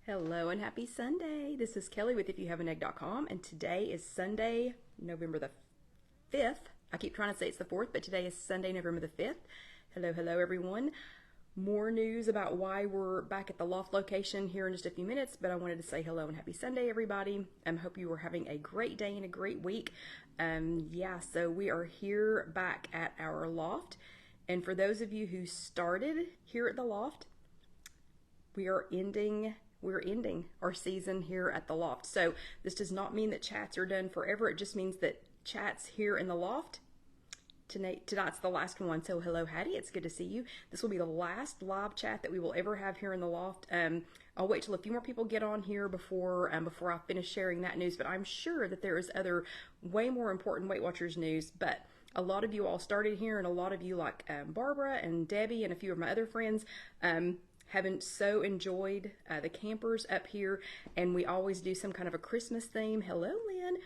Hello and happy Sunday. This is Kelly with IfYouHaveAnEgg.com, and today is Sunday, November the 5th. I keep trying to say it's the 4th, but today is Sunday, November the 5th. Hello, everyone. More news about why we're back at the loft location here in just a few minutes, but I wanted to say hello and happy Sunday, everybody. I hope you are having a great day and a great week. So we are here back at our loft, and for those of you who started here at the loft, we're ending our season here at the loft. So this does not mean that chats are done forever. It just means that chats here in the loft, tonight's the last one. So hello, Hattie, it's good to see you. This will be the last live chat that we will ever have here in the loft. I'll wait till a few more people get on here before I finish sharing that news, but I'm sure that there is other way more important Weight Watchers news. But a lot of you all started here, and a lot of you, like Barbara and Debbie and a few of my other friends, haven't so enjoyed the campers up here, and we always do some kind of a Christmas theme. Hello, Lynn.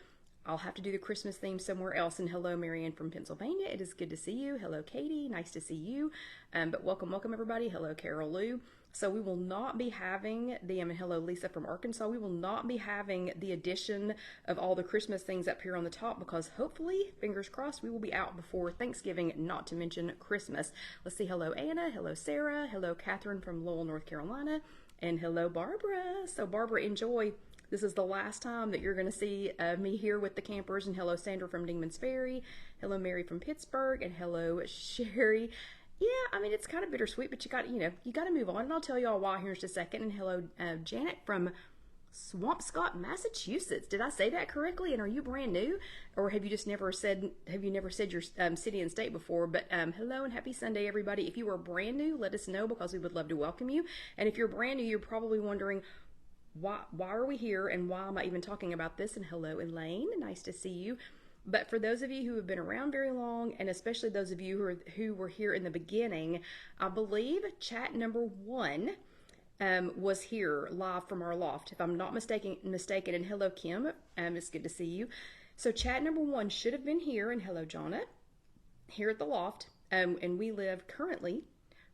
I'll have to do the Christmas theme somewhere else. And hello, Marianne from Pennsylvania. It is good to see you. Hello, Katie. Nice to see you. But welcome, everybody. Hello, Carol Lou. So we will not be having and hello, Lisa from Arkansas. We will not be having the addition of all the Christmas things up here on the top because hopefully, fingers crossed, we will be out before Thanksgiving, not to mention Christmas. Let's see. Hello, Anna. Hello, Sarah. Hello, Catherine from Lowell, North Carolina. And hello, Barbara. So Barbara, enjoy. This is the last time that you're going to see me here with the campers. And hello, Sandra from Dingman's Ferry. Hello, Mary from Pittsburgh. And hello, Sherry. Yeah, I mean, it's kind of bittersweet, but you got to move on. And I'll tell you all why here in just a second. And hello, Janet from Swampscott, Massachusetts. Did I say that correctly? And are you brand new? Or have you never said your city and state before? But hello and happy Sunday, everybody. If you are brand new, let us know because we would love to welcome you. And if you're brand new, you're probably wondering, why are we here and why am I even talking about this? And hello, Elaine. Nice to see you. But for those of you who have been around very long, and especially those of you who were here in the beginning, I believe chat number 1 was here live from our loft, if I'm not mistaken. And hello, Kim. It's good to see you. So chat number 1 should have been here. And hello, Jonna, here at the loft. And we live currently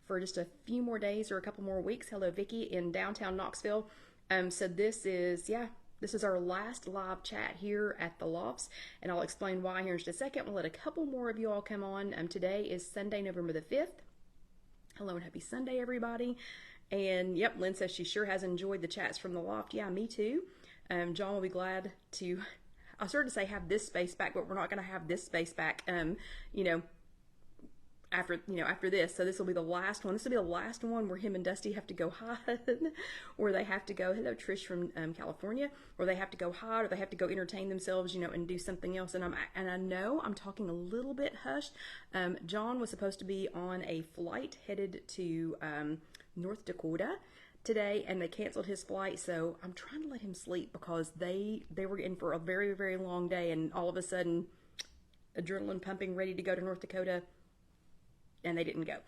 for just a few more days or a couple more weeks. Hello, Vicki in downtown Knoxville. So this is our last live chat here at the lofts, and I'll explain why here in just a second. We'll let a couple more of you all come on. Today is Sunday, November the 5th. Hello and happy Sunday, everybody. And yep, Lynn says she sure has enjoyed the chats from the loft. Yeah, me too. John will be glad to, I started to say have this space back, but we're not going to have this space back, after this. So this will be the last one. This will be the last one where him and Dusty have to go hide, or they have to go, hello, Trish from California, or they have to go hide, or they have to go entertain themselves, and do something else. And I know I'm talking a little bit hushed. John was supposed to be on a flight headed to North Dakota today, and they canceled his flight. So I'm trying to let him sleep because they were in for a very, very long day, and all of a sudden, adrenaline pumping, ready to go to North Dakota. And they didn't go.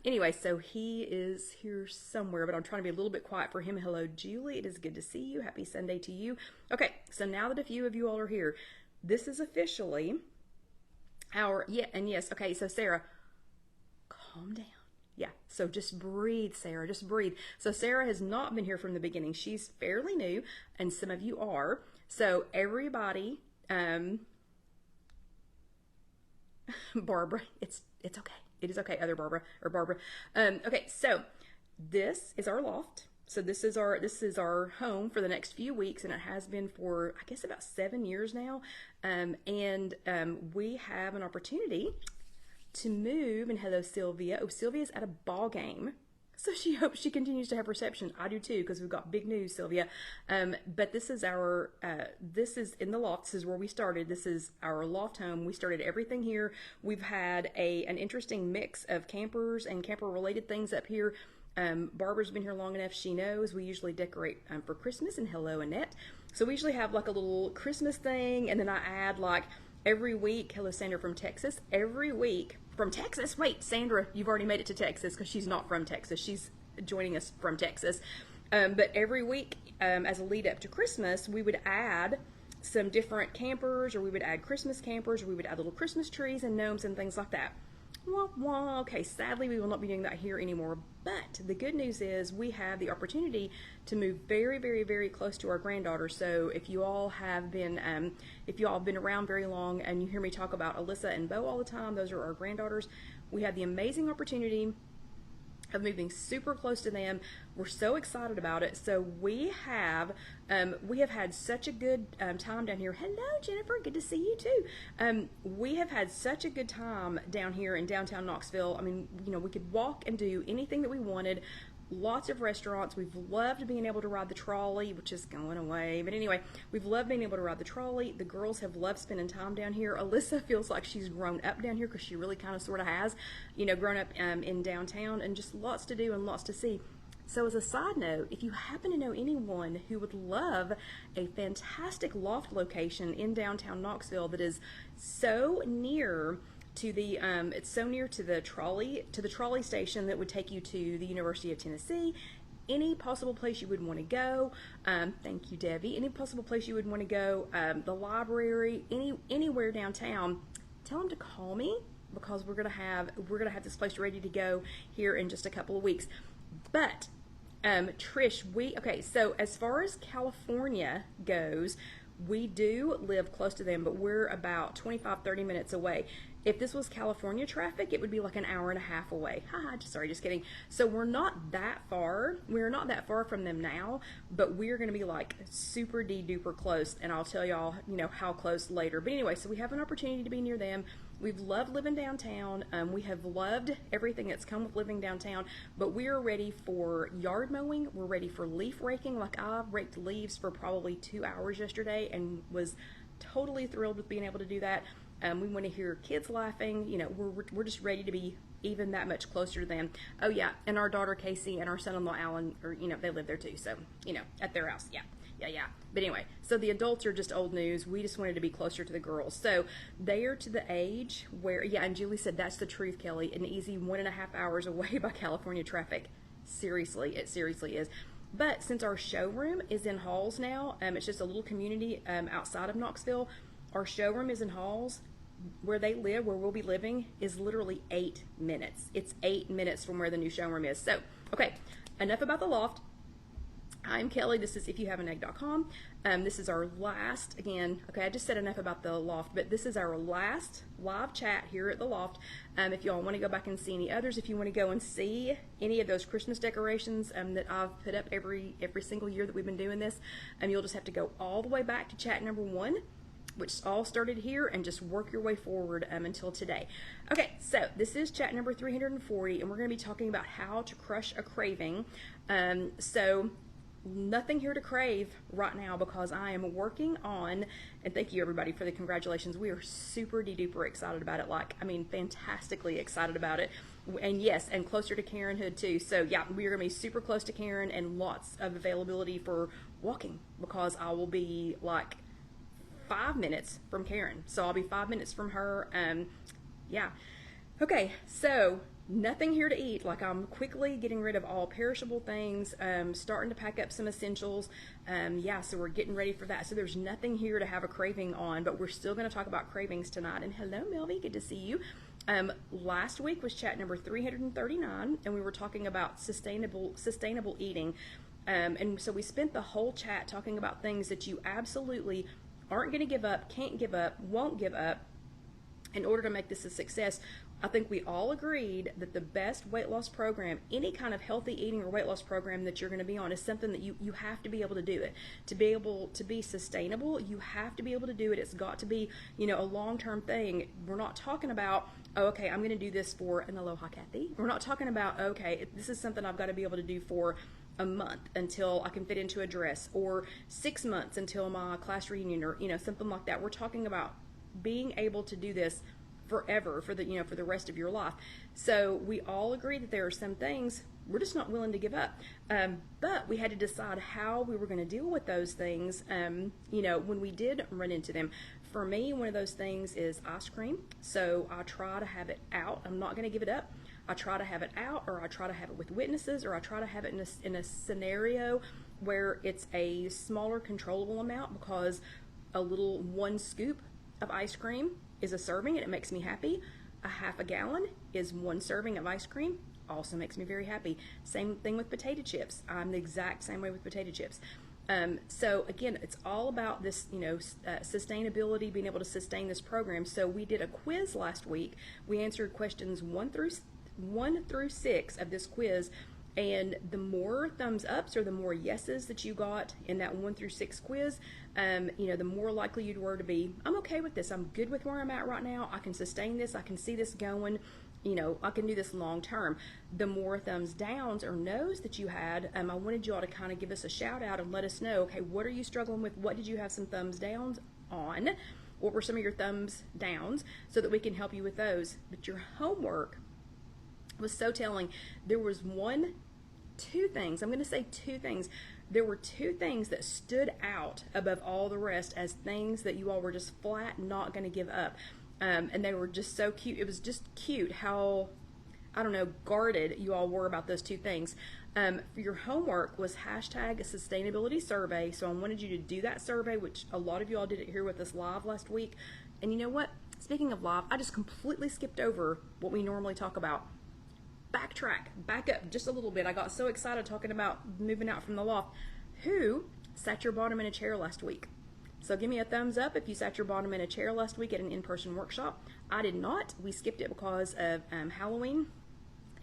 Anyway, so he is here somewhere, but I'm trying to be a little bit quiet for him. Hello, Julie. It is good to see you. Happy Sunday to you. Okay, so now that a few of you all are here, this is officially yes. Okay, so Sarah, calm down. Yeah, so just breathe, Sarah. Just breathe. So Sarah has not been here from the beginning. She's fairly new, and some of you are. So everybody, Barbara, it's okay. It is okay, other Barbara or Barbara. Okay, so this is our loft. So this is our home for the next few weeks, and it has been for I guess about 7 years now. We have an opportunity to move. And hello, Sylvia. Oh, Sylvia's at a ball game. So she hopes she continues to have reception. I do too, because we've got big news, Sylvia. But this is this is in the loft. This is where we started. This is our loft home. We started everything here. We've had an interesting mix of campers and camper-related things up here. Barbara's been here long enough. She knows we usually decorate for Christmas. And hello, Annette. So we usually have like a little Christmas thing, and then I add like every week. Hello, Sandra from Texas. Every week. From Texas? Wait, Sandra, you've already made it to Texas because she's not from Texas. She's joining us from Texas. But every week, as a lead up to Christmas, we would add some different campers, or we would add Christmas campers, or we would add little Christmas trees and gnomes and things like that. Wah, wah. Okay, sadly, we will not be doing that here anymore. But the good news is we have the opportunity to move very, very, very close to our granddaughter. So if you all have been, around very long and you hear me talk about Alyssa and Bo all the time, those are our granddaughters. We have the amazing opportunity of moving super close to them. We're so excited about it. So we have had such a good time down here. Hello, Jennifer. Good to see you too. We have had such a good time down here in downtown Knoxville. I mean, we could walk and do anything that we wanted. Lots of restaurants. We've loved being able to ride the trolley, which is going away. But anyway, we've loved being able to ride the trolley. The girls have loved spending time down here. Alyssa feels like she's grown up down here because she really kind of sort of has, grown up in downtown, and just lots to do and lots to see. So as a side note, if you happen to know anyone who would love a fantastic loft location in downtown Knoxville that is so near to the it's so near to the trolley station that would take you to the University of Tennessee, any possible place you would want to go, thank you, Debbie, any possible place you would want to go, the library, anywhere downtown, tell them to call me, because we're gonna have this place ready to go here in just a couple of weeks. But Trish, so as far as California goes, we do live close to them, but we're about 25-30 minutes away. If this was California traffic, it would be like an hour and a half away. Haha, just kidding. So we're not that far. We're not that far from them now, but we're going to be like super duper close, and I'll tell y'all, how close later. But anyway, so we have an opportunity to be near them. We've loved living downtown. We have loved everything that's come with living downtown, but we are ready for yard mowing. We're ready for leaf raking. Like, I raked leaves for probably 2 hours yesterday and was totally thrilled with being able to do that. We want to hear kids laughing. We're just ready to be even that much closer to them. Oh yeah, and our daughter Casey and our son-in-law Alan, they live there too. So at their house. Yeah. But anyway, so the adults are just old news. We just wanted to be closer to the girls. So they are to the age where, and Julie said that's the truth, Kelly. An easy 1.5 hours away by California traffic. Seriously, it seriously is. But since our showroom is in Halls now, it's just a little community outside of Knoxville. Our showroom is in Halls. Where they live, where we'll be living, is literally 8 minutes. It's 8 minutes from where the new showroom is. So, okay, enough about the loft. I'm Kelly. This is IfYouHaveAnEgg.com. This is our last, I just said enough about the loft, but this is our last live chat here at the loft. If y'all want to go back and see any others, if you want to go and see any of those Christmas decorations that I've put up every single year that we've been doing this, you'll just have to go all the way back to chat number 1, which all started here, and just work your way forward until today. Okay, so this is chat number 340, and we're going to be talking about how to crush a craving. So nothing here to crave right now, because I am working on, and thank you everybody for the congratulations. We are super duper excited about it, fantastically excited about it. And yes, and closer to Karenhood too. So yeah, we are going to be super close to Karen, and lots of availability for walking, because I will be like 5 minutes from Karen. So I'll be 5 minutes from her. Yeah. Okay, so nothing here to eat. I'm quickly getting rid of all perishable things, starting to pack up some essentials. So we're getting ready for that. So there's nothing here to have a craving on, but we're still going to talk about cravings tonight. And hello, Melvie, good to see you. Last week was chat number 339, and we were talking about sustainable eating. And so we spent the whole chat talking about things that you absolutely aren't going to give up, can't give up, won't give up in order to make this a success. I think we all agreed that the best weight loss program, any kind of healthy eating or weight loss program that you're going to be on, is something that you have to be able to do it. To be able to be sustainable, you have to be able to do it. It's got to be, a long-term thing. We're not talking about, oh, okay, I'm going to do this for an aloha Kathy. We're not talking about, okay, this is something I've got to be able to do for a month until I can fit into a dress, or 6 months until my class reunion, or something like that. We're talking about being able to do this forever, for the rest of your life. So we all agree that there are some things we're just not willing to give up, but we had to decide how we were going to deal with those things when we did run into them. For me, one of those things is ice cream. So I try to have it out. I'm not going to give it up. I try to have it out, or I try to have it with witnesses, or I try to have it in a scenario where it's a smaller controllable amount, because a little 1 scoop of ice cream is a serving and it makes me happy. a half a gallon is 1 serving of ice cream. Also makes me very happy. Same thing with potato chips. I'm the exact same way with potato chips. So again, it's all about this, sustainability, being able to sustain this program. So we did a quiz last week. We answered questions 1 through 6 of this quiz, and the more thumbs ups or the more yeses that you got in that 1 through 6 quiz, the more likely you were to be, I'm okay with this. I'm good with where I'm at right now. I can sustain this. I can see this going. I can do this long term. The more thumbs downs or no's that you had, I wanted you all to kind of give us a shout out and let us know, okay, what are you struggling with? What did you have some thumbs downs on? What were some of your thumbs downs, so that we can help you with those? But your homework was so telling. There was two things. I'm going to say 2 things. There were 2 things that stood out above all the rest as things that you all were just flat not going to give up. And they were just so cute. It was just cute how, guarded you all were about those 2 things. Your homework was hashtag sustainability survey. So I wanted you to do that survey, which a lot of you all did it here with us live last week. And you know what? Speaking of live, I just completely skipped over what we normally talk about. Back up just a little bit. I got so excited talking about moving out from the loft. Who sat your bottom in a chair last week? So give me a thumbs up if you sat your bottom in a chair last week at an in-person workshop. I did not. We skipped it because of Halloween.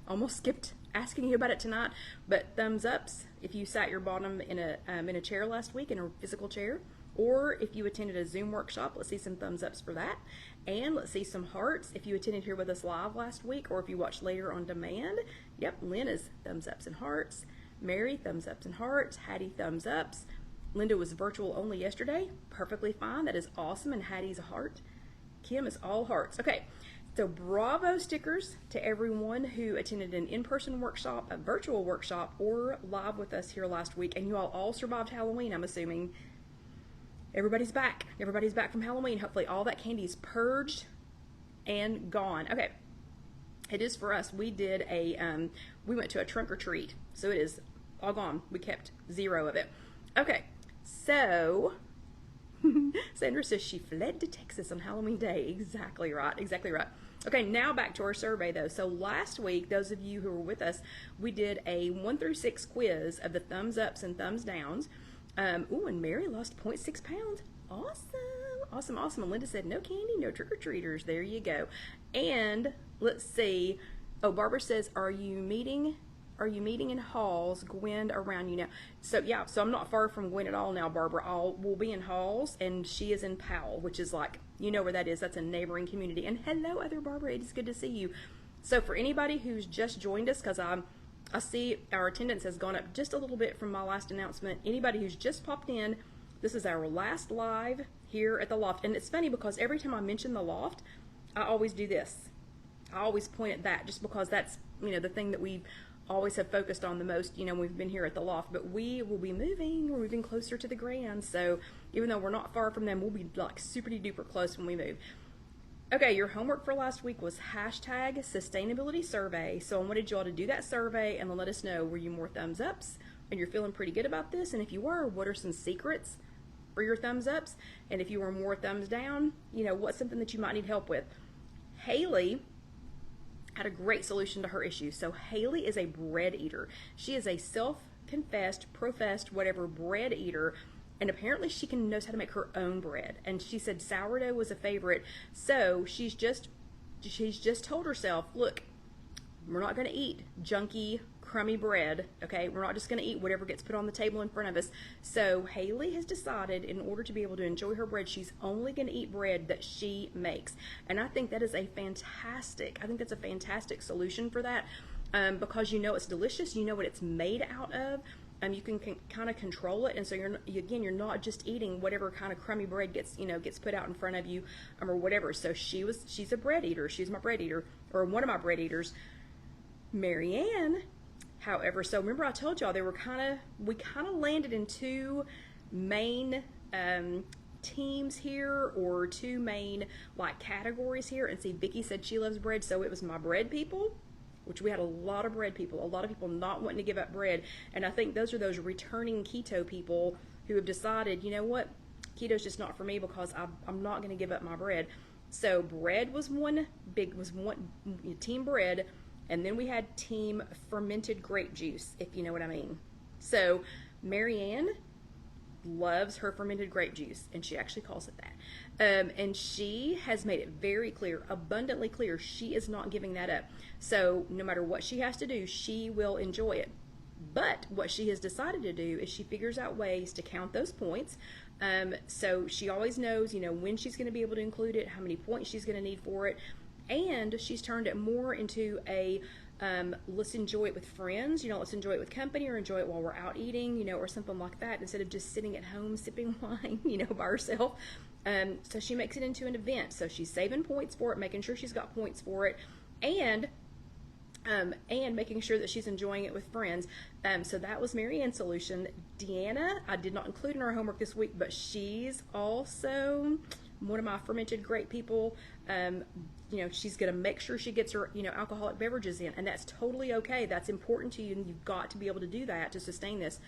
Almost skipped asking you about it tonight, but thumbs ups if you sat your bottom in a chair last week, in a physical chair, or if you attended a Zoom workshop. Let's see some thumbs ups for that. And let's see some hearts if you attended here with us live last week, or if you watched later on demand. Yep, Lynn is thumbs ups and hearts. Mary, thumbs ups and hearts. Hattie, thumbs ups. Linda was virtual only yesterday. Perfectly fine. That is awesome. And Hattie's a heart. Kim is all hearts. Okay, so bravo stickers to everyone who attended an in-person workshop, a virtual workshop, or live with us here last week. And you all survived Halloween, I'm assuming. Everybody's back. Everybody's back from Halloween. Hopefully all that candy is purged and gone. Okay, it is for us. We did we went to a trunk or treat. So it is all gone. We kept 0 of it. Okay, so Sandra says she fled to Texas on Halloween day. Exactly right. Exactly right. Okay, now back to our survey though. So last week, those of you who were with us, we did a 1 through 6 quiz of the thumbs ups and thumbs downs. Ooh, and Mary lost 0.6 pounds. Awesome. And Linda said no candy, no trick-or-treaters. There you go. And let's see. Oh, Barbara says, are you meeting in Halls, Gwen, around you now? So yeah, so I'm not far from Gwen at all now, Barbara. We'll be in Halls, and she is in Powell, which is like, you know where that is. That's a neighboring community. And hello, other Barbara. It is good to see you. So for anybody who's just joined us, because I see our attendance has gone up just a little bit from my last announcement. Anybody who's just popped in, this is our last live here at the loft. And it's funny because every time I mention the loft, I always do this. I always point at that, just because that's, the thing that we always have focused on the most, we've been here at the loft. But we will be moving. We're moving closer to the Grand. So even though we're not far from them, we'll be like super duper close when we move. Okay, your homework for last week was hashtag sustainability survey. So I wanted you all to do that survey and then let us know, were you more thumbs ups and you're feeling pretty good about this? And if you were, what are some secrets for your thumbs ups? And if you were more thumbs down, what's something that you might need help with? Haley had a great solution to her issue. So Haley is a bread eater. She is a self-confessed, professed, whatever, bread eater. And apparently she knows how to make her own bread. And she said sourdough was a favorite. So she's just told herself, look, we're not going to eat junky, crummy bread, okay? We're not just going to eat whatever gets put on the table in front of us. So Haley has decided, in order to be able to enjoy her bread, she's only going to eat bread that she makes. And I think that is a fantastic solution for that, because it's delicious. You know what it's made out of. You can kind of control it, and so you're not just eating whatever kind of crummy bread gets put out in front of you, or whatever. So she's a bread eater. She's my bread eater, or one of my bread eaters. Marianne, however, so remember I told y'all we kind of landed in 2 main teams here, or 2 main categories here. And see, Vicky said she loves bread, so it was my bread people, which we had a lot of bread people, a lot of people not wanting to give up bread. And I think those are those returning keto people who have decided, you know what, keto's just not for me because I'm not going to give up my bread. So bread was one team bread, and then we had team fermented grape juice, if you know what I mean. So Marianne loves her fermented grape juice, and she actually calls it that. And she has made it very clear, abundantly clear, she is not giving that up. So no matter what she has to do, she will enjoy it. But what she has decided to do is she figures out ways to count those points. So she always knows, when she's going to be able to include it, how many points she's going to need for it. And she's turned it more into a let's enjoy it with friends, let's enjoy it with company, or enjoy it while we're out eating, or something like that, instead of just sitting at home sipping wine, by herself. So she makes it into an event. So she's saving points for it, making sure she's got points for it, and making sure that she's enjoying it with friends. So that was Marianne's solution. Deanna, I did not include in her homework this week, but she's also one of my fermented grape people. She's going to make sure she gets her, alcoholic beverages in, and that's totally okay. That's important to you, and you've got to be able to do that to sustain this.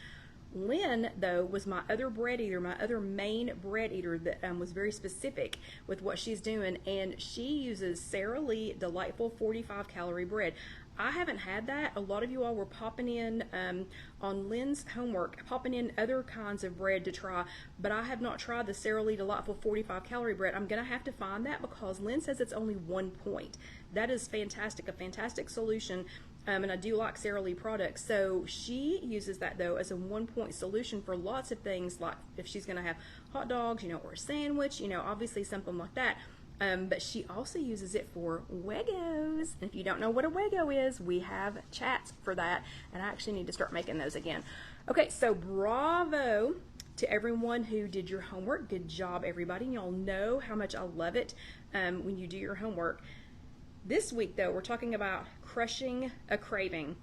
Lynn, though, was my other bread eater, my other main bread eater that was very specific with what she's doing, and she uses Sara Lee Delightful 45-calorie bread. I haven't had that. A lot of you all were popping in on Lynn's homework, popping in other kinds of bread to try, but I have not tried the Sara Lee Delightful 45-calorie bread. I'm going to have to find that because Lynn says it's only 1 point. That is fantastic, a fantastic solution, and I do like Sara Lee products. So she uses that, though, as a 1-point solution for lots of things, like if she's going to have hot dogs, or a sandwich, obviously something like that. But she also uses it for Wegos. And if you don't know what a Wego is, we have chats for that, and I actually need to start making those again. Okay, so bravo to everyone who did your homework. Good job, everybody. Y'all know how much I love it when you do your homework. This week, though, we're talking about crushing a craving.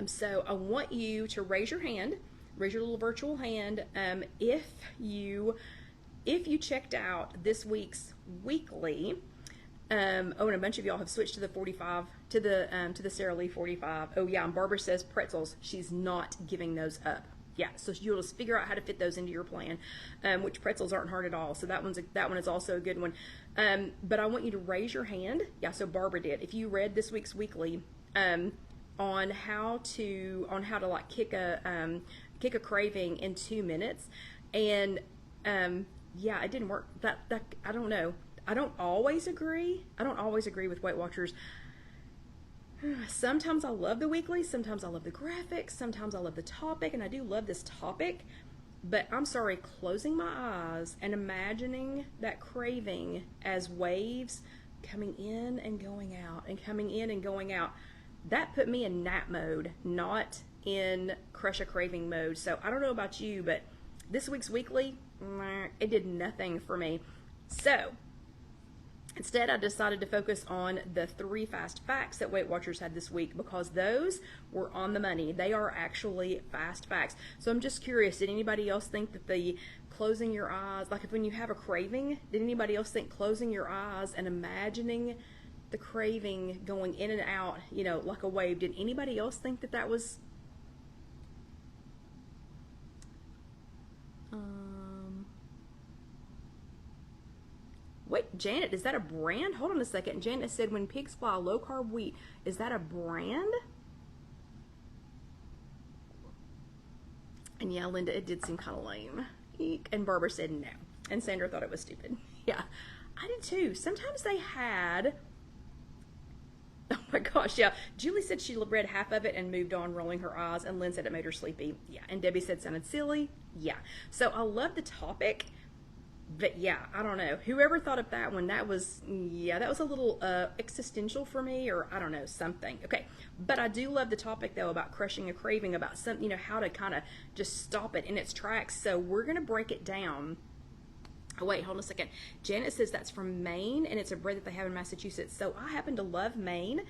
So I want you to raise your hand, raise your little virtual hand, if you checked out this week's weekly. And a bunch of y'all have switched to the 45, to the Sara Lee 45. Oh yeah, and Barbara says pretzels. She's not giving those up. Yeah, so you'll just figure out how to fit those into your plan, which pretzels aren't hard at all. So that one is also a good one. But I want you to raise your hand. Yeah, so Barbara did. If you read this week's weekly on how to like kick a craving in 2 minutes, and yeah, it didn't work. That I don't know. I don't always agree with Weight Watchers. Sometimes I love the weekly, sometimes I love the graphics, sometimes I love the topic, and I do love this topic, but I'm sorry, closing my eyes and imagining that craving as waves coming in and going out and coming in and going out, that put me in nap mode, not in crush a craving mode. So I don't know about you, but this week's weekly, it did nothing for me. So instead, I decided to focus on the 3 fast facts that Weight Watchers had this week, because those were on the money. They are actually fast facts. So I'm just curious, did anybody else think that the closing your eyes, like if when you have a craving, did anybody else think closing your eyes and imagining the craving going in and out, like a wave, did anybody else think that that was... Wait, Janet, is that a brand? Hold on a second. Janet said, when pigs fly, low-carb wheat. Is that a brand? And yeah, Linda, it did seem kind of lame. Eek. And Barbara said no. And Sandra thought it was stupid. Yeah, I did too. Sometimes they had... Oh my gosh, yeah. Julie said she read half of it and moved on, rolling her eyes. And Lynn said it made her sleepy. Yeah. And Debbie said sounded silly. Yeah. So I love the topic. But yeah, I don't know. Whoever thought of that one, that was a little existential for me, or I don't know, something. Okay, but I do love the topic, though, about crushing a craving, about some, how to kind of just stop it in its tracks. So we're going to break it down. Oh, wait, hold on a second. Janet says that's from Maine, and it's a bread that they have in Massachusetts. So I happen to love Maine,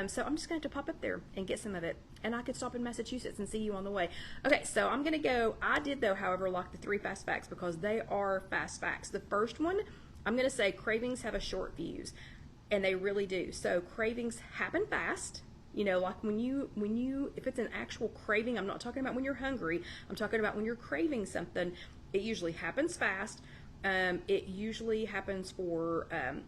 so I'm just going to have to pop up there and get some of it. And I could stop in Massachusetts and see you on the way. Okay, so I'm going to go. I did, though, however, like the 3 fast facts, because they are fast facts. The first one, I'm going to say cravings have a short fuse, and they really do. So cravings happen fast. Like when you, if it's an actual craving, I'm not talking about when you're hungry. I'm talking about when you're craving something. It usually happens fast. It usually happens for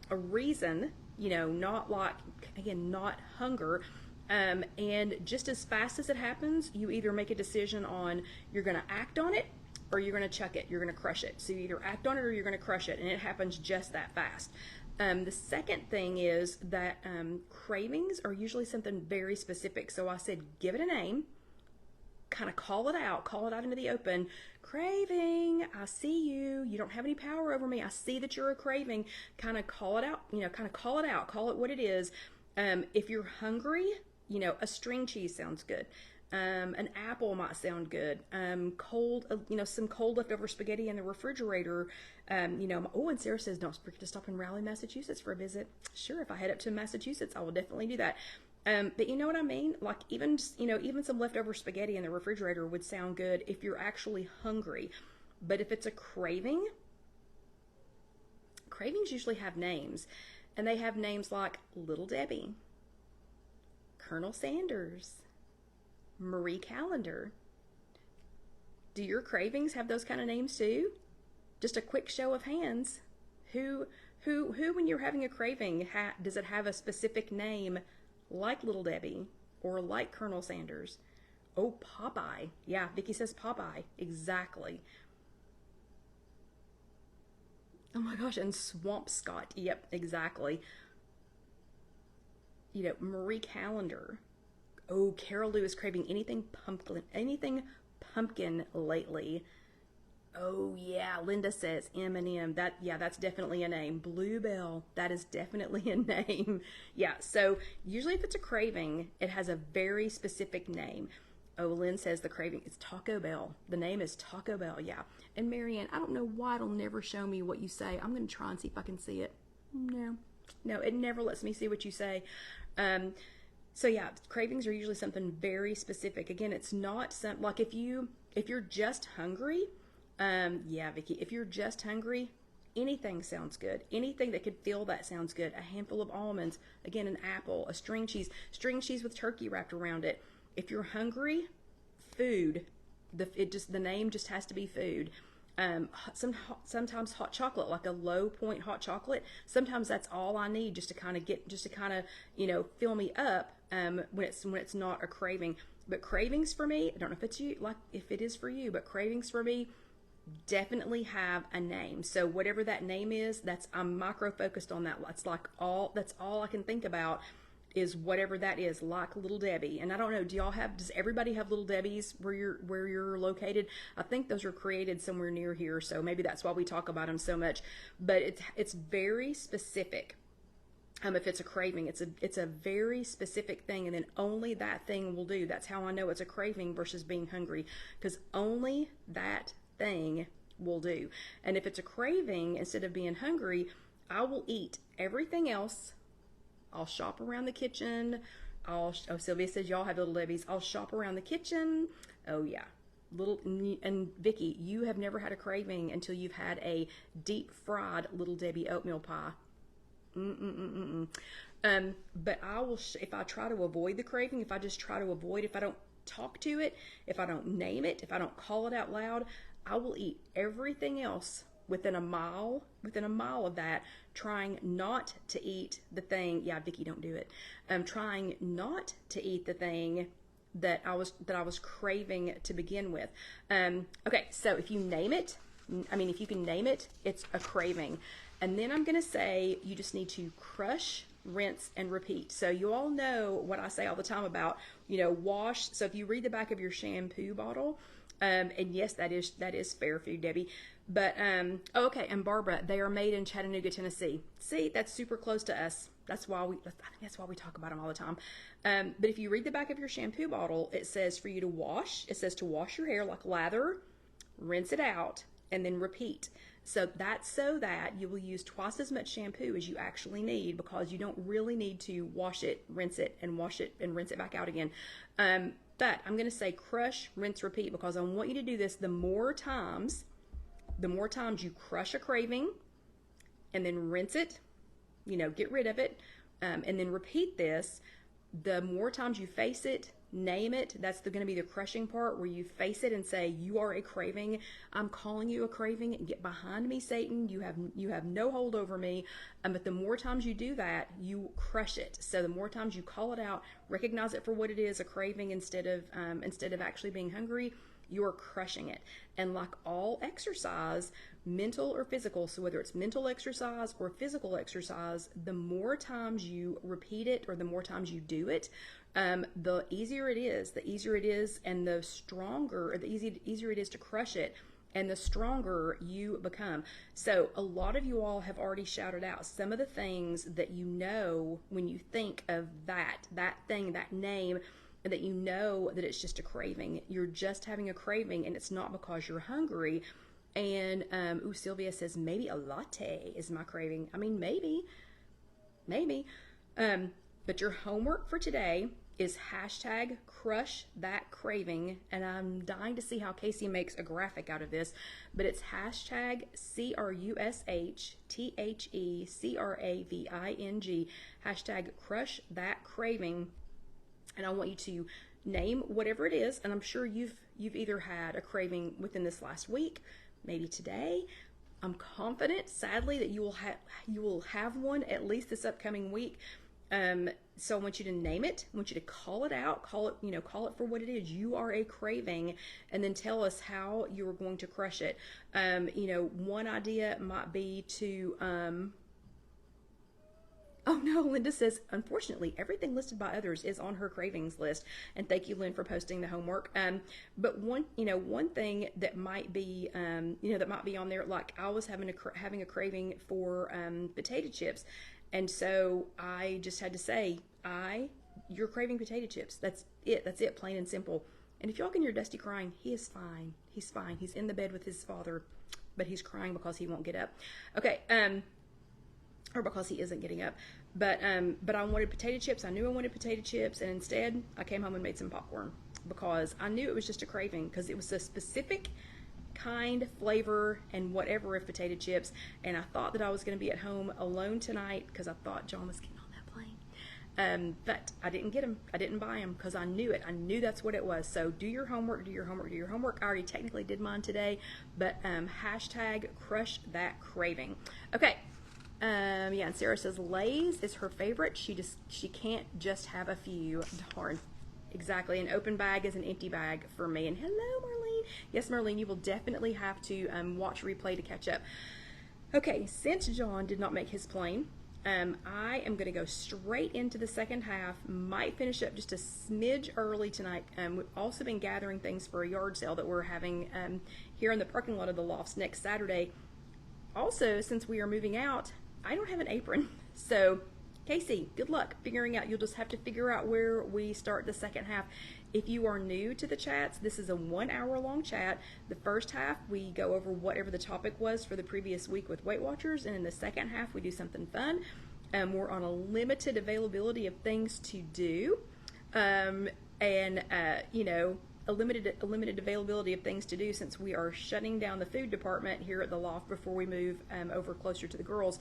a reason, not like, again, not hunger. And just as fast as it happens, you either make a decision on you're going to act on it or you're going to chuck it, you're going to crush it. So you either act on it or you're going to crush it, and it happens just that fast. The second thing is that cravings are usually something very specific. So I said, give it a name, kind of call it out into the open. Craving, I see you. You don't have any power over me. I see that you're a craving. Kind of call it out, kind of call it out, call it what it is. If you're hungry, a string cheese sounds good. An apple might sound good. Cold, some cold leftover spaghetti in the refrigerator. Oh, and Sarah says, don't forget to stop in Raleigh, Massachusetts for a visit. Sure, if I head up to Massachusetts, I will definitely do that. But you know what I mean? Like even some leftover spaghetti in the refrigerator would sound good if you're actually hungry. But if it's a cravings usually have names. And they have names like Little Debbie, Colonel Sanders, Marie Callender. Do your cravings have those kind of names too? Just a quick show of hands. Who when you're having a craving, does it have a specific name like Little Debbie or like Colonel Sanders? Oh, Popeye. Yeah, Vicki says Popeye. Exactly. Oh my gosh, and Swamp Scott. Yep, exactly. Marie Callender. Oh, Carol Lou is craving anything pumpkin lately. Oh yeah, Linda says M&M. That's definitely a name. Bluebell, that is definitely a name. Yeah, so usually if it's a craving, it has a very specific name. Oh, Lynn says the craving is Taco Bell. The name is Taco Bell, yeah. And Marianne, I don't know why it'll never show me what you say. I'm going to try and see if I can see it. No, it never lets me see what you say. So yeah, cravings are usually something very specific. Again, it's not like if you're just hungry, yeah, Vicki, if you're just hungry, anything sounds good. Anything that could fill that sounds good. A handful of almonds, again, an apple, a string cheese with turkey wrapped around it. If you're hungry, food. The name just has to be food. Sometimes hot chocolate, like a low point hot chocolate. Sometimes that's all I need just to kind of fill me up when it's not a craving. But cravings for me, I don't know if it's if it is for you, but cravings for me definitely have a name. So whatever that name is, I'm micro focused on that. That's all I can think about is whatever that is, like Little Debbie. And I don't know, does everybody have Little Debbies where you're located? I think those are created somewhere near here, so maybe that's why we talk about them so much. But it's very specific. If it's a craving, it's a very specific thing, and then only that thing will do. That's how I know it's a craving versus being hungry, because only that thing will do. And if it's a craving, instead of being hungry, I will eat everything else. I'll shop around the kitchen. Sylvia says y'all have Little Debbie's. I'll shop around the kitchen. Oh yeah, and Vicki, you have never had a craving until you've had a deep fried Little Debbie oatmeal pie. But I will, if I try to avoid the craving, if I just try to avoid, if I don't talk to it, if I don't name it, if I don't call it out loud, I will eat everything else within a mile of that, trying not to eat the thing. Yeah, Vicki, don't do it. Trying not to eat the thing that I was craving to begin with. Okay, so if you name it, if you can name it, it's a craving. And then I'm going to say you just need to crush, rinse, and repeat. So you all know what I say all the time about, wash. So if you read the back of your shampoo bottle, and yes, that is fair food, Debbie. But, okay, and Barbara, they are made in Chattanooga, Tennessee. See, that's super close to us. I think that's why we talk about them all the time. But if you read the back of your shampoo bottle, it says for you to wash. It says to wash your hair, like lather, rinse it out, and then repeat. So that's so that you will use twice as much shampoo as you actually need, because you don't really need to wash it, rinse it, and wash it and rinse it back out again. But I'm going to say crush, rinse, repeat, because I want you to do this the more times you crush a craving and then rinse it, get rid of it, and then repeat this, the more times you face it, name it. That's going to be the crushing part, where you face it and say, you are a craving. I'm calling you a craving. Get behind me, Satan. You have no hold over me. But the more times you do that, you crush it. So the more times you call it out, recognize it for what it is, a craving, instead of actually being hungry, you're crushing it. And like all exercise, mental or physical, so whether it's mental exercise or physical exercise, the more times you repeat it or the more times you do it, the easier it is, and the stronger, or the easier it is to crush it, and the stronger you become. So a lot of you all have already shouted out some of the things that you know when you think of that thing, that name, and that you know that it's just a craving. You're just having a craving, and it's not because you're hungry. And Sylvia says, maybe a latte is my craving. I mean, maybe. But your homework for today is hashtag crush that craving. And I'm dying to see how Casey makes a graphic out of this, but it's hashtag CRUSHTHECRAVING, hashtag crush that craving. And I want you to name whatever it is. And I'm sure you've either had a craving within this last week, maybe today. I'm confident, sadly, that you will have one at least this upcoming week. So I want you to name it. I want you to call it out. Call it for what it is. You are a craving, and then tell us how you're going to crush it. One idea might be to oh no, Linda says, unfortunately, everything listed by others is on her cravings list. And thank you, Lynn, for posting the homework. But one thing that might be, that might be on there, like I was having a craving for potato chips. And so I just had to say, you're craving potato chips. That's it, plain and simple. And if y'all can hear Dusty crying, he is fine. He's fine. He's in the bed with his father, but he's crying because he won't get up. Okay, or because he isn't getting up. But I wanted potato chips. I knew I wanted potato chips, and instead I came home and made some popcorn because I knew it was just a craving, because it was a specific kind, flavor, and whatever of potato chips. And I thought that I was going to be at home alone tonight because I thought John was getting on that plane. But I didn't get them. I didn't buy them because I knew it. I knew that's what it was. So do your homework, do your homework, do your homework. I already technically did mine today, but hashtag crush that craving. Okay. And Sarah says Lay's is her favorite. She can't just have a few. Darn. Exactly. An open bag is an empty bag for me. And hello, Marlene. Yes, Marlene, you will definitely have to watch replay to catch up. Okay, since John did not make his plane, I am going to go straight into the second half. Might finish up just a smidge early tonight. We've also been gathering things for a yard sale that we're having here in the parking lot of the Lofts next Saturday. Also, since we are moving out, I don't have an apron. So, Casey, good luck figuring out. You'll just have to figure out where we start the second half. If you are new to the chats, this is a 1 hour long chat. The first half, we go over whatever the topic was for the previous week with Weight Watchers. And in the second half, we do something fun. We're on a limited availability of things to do. A limited availability of things to do, since we are shutting down the food department here at the Loft before we move over closer to the girls.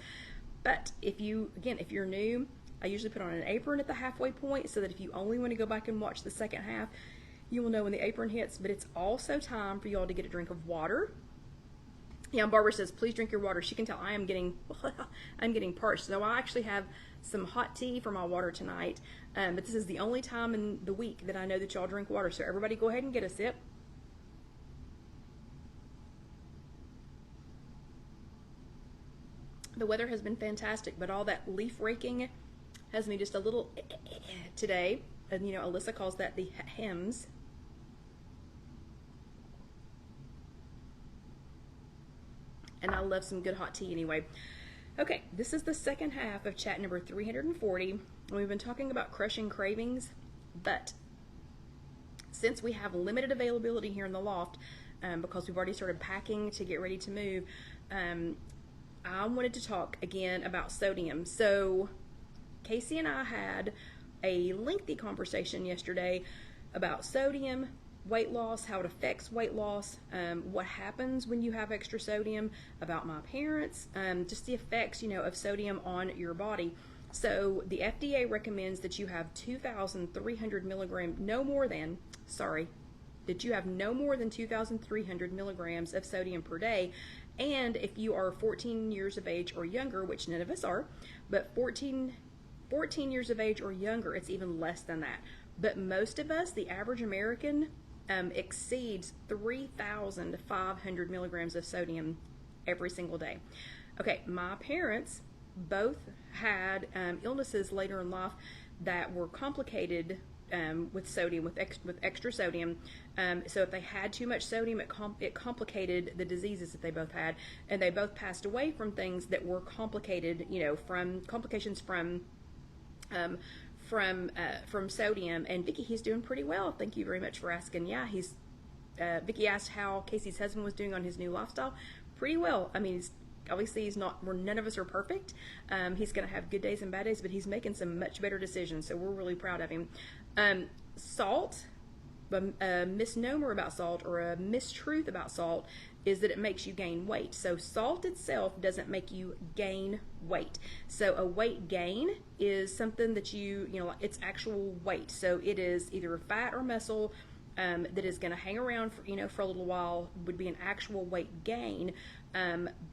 But if you're new, I usually put on an apron at the halfway point, so that if you only want to go back and watch the second half, you will know when the apron hits. But it's also time for you all to get a drink of water. Yeah, and Barbara says, please drink your water. She can tell I'm getting parched. So I actually have some hot tea for my water tonight. But this is the only time in the week that I know that y'all drink water. So everybody go ahead and get a sip. The weather has been fantastic, but all that leaf raking has me just a little today. And Alyssa calls that the hems. And I love some good hot tea anyway. Okay, this is the second half of chat number 340. And we've been talking about crushing cravings, but since we have limited availability here in the Loft, because we've already started packing to get ready to move, I wanted to talk again about sodium. So Casey and I had a lengthy conversation yesterday about sodium, weight loss, how it affects weight loss, what happens when you have extra sodium, about my parents, just the effects, of sodium on your body. So the FDA recommends that you have 2,300 milligrams, that you have no more than 2,300 milligrams of sodium per day. And if you are 14 years of age or younger, which none of us are, but 14 years of age or younger, it's even less than that. But most of us, the average American, exceeds 3,500 milligrams of sodium every single day. Okay, my parents both had illnesses later in life that were complicated with sodium, with extra sodium. So if they had too much sodium, it complicated the diseases that they both had, and they both passed away from things that were complicated, from complications from sodium. And Vicki, he's doing pretty well. Thank you very much for asking. Yeah, Vicki asked how Casey's husband was doing on his new lifestyle. Pretty well. I mean, obviously none of us are perfect. He's going to have good days and bad days, but he's making some much better decisions, so we're really proud of him. Salt, a misnomer about salt, or a mistruth about salt, is that it makes you gain weight. So salt itself doesn't make you gain weight. So a weight gain is something that it's actual weight. So it is either fat or muscle that is going to hang around for a little while, would be an actual weight gain.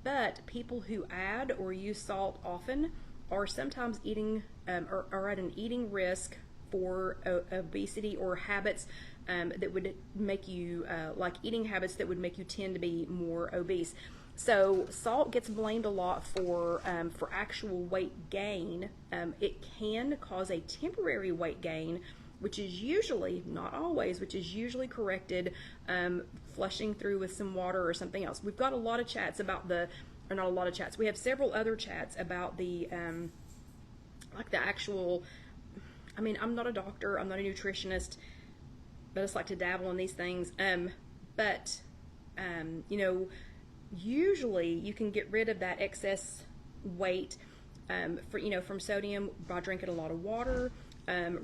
But people who add or use salt often are sometimes eating are at an eating risk for obesity or habits that would make you like eating habits that would make you tend to be more obese. So salt gets blamed a lot for actual weight gain. It can cause a temporary weight gain, which is usually, not always, which is usually corrected flushing through with some water or something else. We've got a lot of chats about not a lot of chats. We have several other chats about the actual, I mean, I'm not a doctor, I'm not a nutritionist, but I just like to dabble in these things. Usually you can get rid of that excess weight from sodium by drinking a lot of water,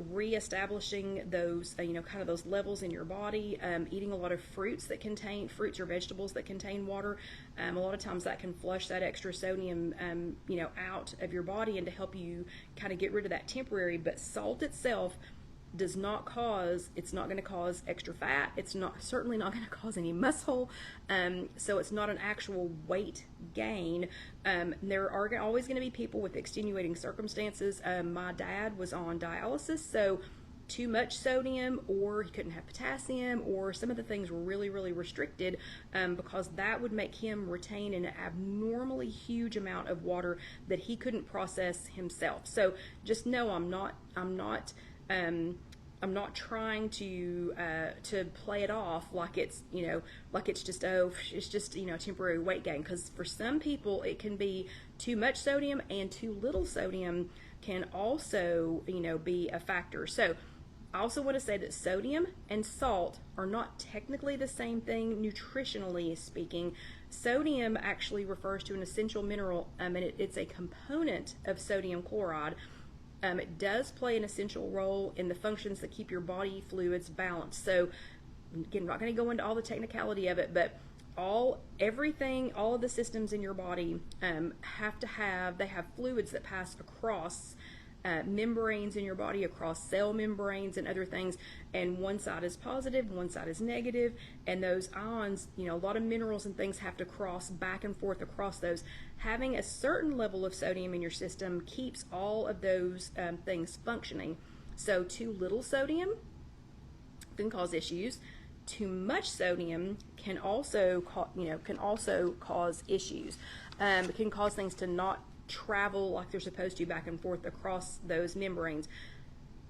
reestablishing those, kind of those levels in your body, eating a lot of fruits or vegetables that contain water. A lot of times that can flush that extra sodium, out of your body, and to help you kind of get rid of that temporary. But salt itself it's not going to cause extra fat. It's certainly not going to cause any muscle. So it's not an actual weight gain. There are always going to be people with extenuating circumstances. My dad was on dialysis, so too much sodium, or he couldn't have potassium, or some of the things were really, really restricted, because that would make him retain an abnormally huge amount of water that he couldn't process himself. So just know I'm not trying to play it off like it's just temporary weight gain, because for some people it can be too much sodium, and too little sodium can also be a factor. So I also want to say that sodium and salt are not technically the same thing nutritionally speaking. Sodium actually refers to an essential mineral, and it's a component of sodium chloride. It does play an essential role in the functions that keep your body fluids balanced. So again, I'm not going to go into all the technicality of it, but all of the systems in your body they have fluids that pass across membranes in your body, across cell membranes and other things, and one side is positive, one side is negative, and those ions, a lot of minerals and things have to cross back and forth across those. Having a certain level of sodium in your system keeps all of those things functioning. So too little sodium can cause issues. Too much sodium can also cause issues. It can cause things to not travel like they're supposed to back and forth across those membranes.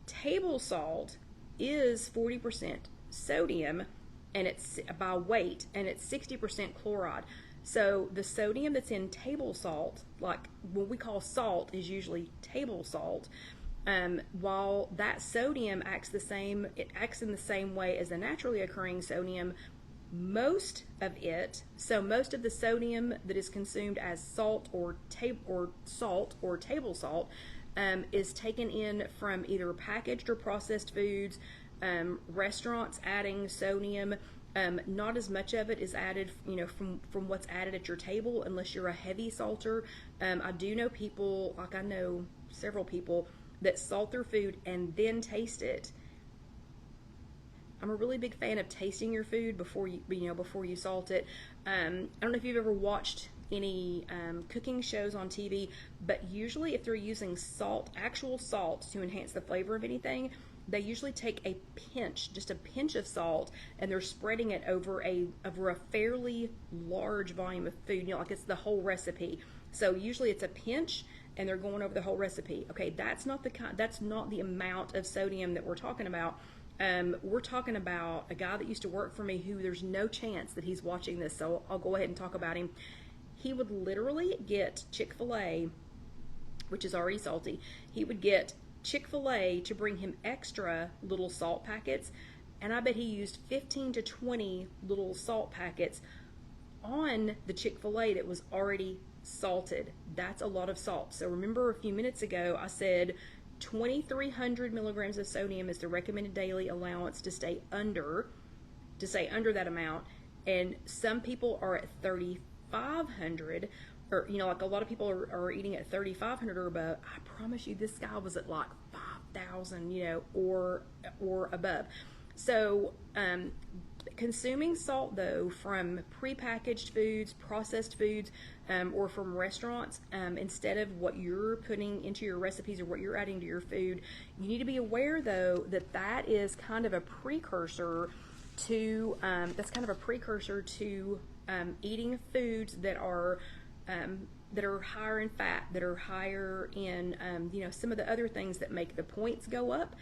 Table salt is 40% sodium, and it's by weight, and it's 60% chloride. So the sodium that's in table salt, like what we call salt, is usually table salt. While that sodium acts in the same way as the naturally occurring sodium, most of the sodium that is consumed as salt or table salt is taken in from either packaged or processed foods, restaurants adding sodium, Not as much of it is added, from what's added at your table, unless you're a heavy salter. I do know people, like I know several people that salt their food and then taste it. I'm a really big fan of tasting your food before you salt it. I don't know if you've ever watched any cooking shows on TV, but usually if they're using salt, actual salt, to enhance the flavor of anything, they usually take a pinch, just a pinch of salt, and they're spreading it over a fairly large volume of food. Like it's the whole recipe. So usually it's a pinch, and they're going over the whole recipe. Okay, that's not the amount of sodium that we're talking about. We're talking about a guy that used to work for me who there's no chance that he's watching this, so I'll go ahead and talk about him. He would literally get Chick-fil-A, which is already salty. He would get Chick-fil-A to bring him extra little salt packets, and I bet he used 15 to 20 little salt packets on the Chick-fil-A that was already salted. That's a lot of salt. So remember a few minutes ago I said 2,300 milligrams of sodium is the recommended daily allowance to stay under that amount, and some people are at 3,500, or like a lot of people are eating at 3,500 or above. I promise you, this guy was at like 5,000, or above. So consuming salt, though, from prepackaged foods, processed foods, or from restaurants, instead of what you're putting into your recipes or what you're adding to your food, you need to be aware, though, that is kind of a precursor to eating foods that are higher in fat, that are higher in some of the other things that make the points go up.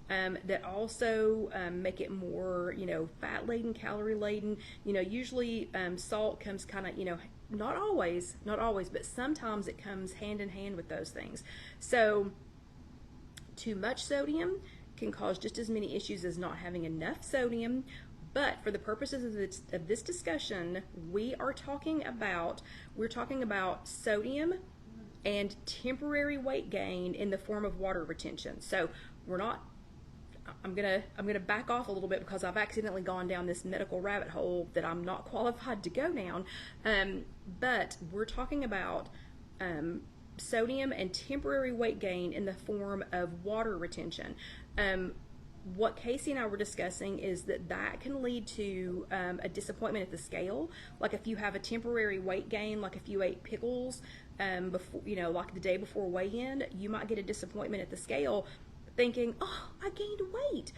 That also make it more, fat laden, calorie laden. Usually salt comes kind of, not always, but sometimes it comes hand in hand with those things. So too much sodium can cause just as many issues as not having enough sodium. But for the purposes of this discussion, we're talking about sodium and temporary weight gain in the form of water retention. So I'm gonna back off a little bit because I've accidentally gone down this medical rabbit hole that I'm not qualified to go down. But we're talking about sodium and temporary weight gain in the form of water retention. What Casey and I were discussing is that can lead to a disappointment at the scale. Like if you have a temporary weight gain, like if you ate pickles before, like the day before weigh-in, you might get a disappointment at the scale, thinking, oh, I gained weight.